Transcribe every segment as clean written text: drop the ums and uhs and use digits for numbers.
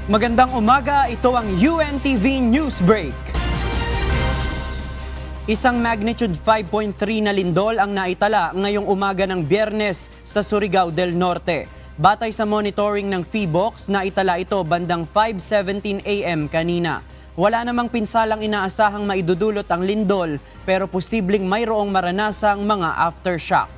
Magandang umaga, ito ang UNTV News Break. Isang magnitude 5.3 na lindol ang naitala ngayong umaga ng Biyernes sa Surigao del Norte. Batay sa monitoring ng PHIVOLCS, naitala ito bandang 5:17 AM kanina. Wala namang pinsalang inaasahang maidudulot ang lindol pero posibleng mayroong maranasang mga aftershock.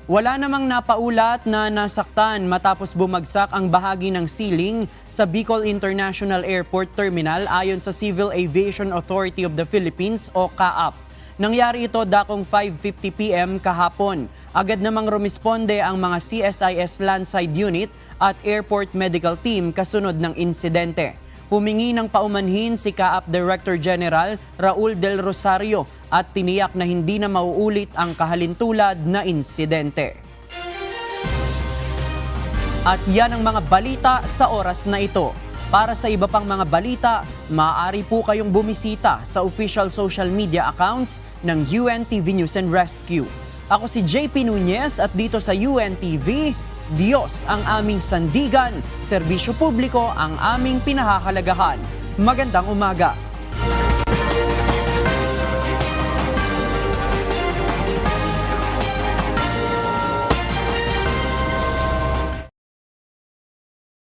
Wala namang napaulat na nasaktan matapos bumagsak ang bahagi ng ceiling sa Bicol International Airport Terminal ayon sa Civil Aviation Authority of the Philippines o CAAP. Nangyari ito dakong 5:50 PM kahapon. Agad namang rumisponde ang mga CSIS Landside Unit at Airport Medical Team kasunod ng insidente. Humingi ng paumanhin si CAAP Director General Raul Del Rosario at tiniyak na hindi na mauulit ang kahalintulad na insidente. At yan ang mga balita sa oras na ito. Para sa iba pang mga balita, maaari po kayong bumisita sa official social media accounts ng UNTV News and Rescue. Ako si JP Nunez at dito sa UNTV, Diyos ang aming sandigan, serbisyo publiko ang aming pinahahalagahan. Magandang umaga.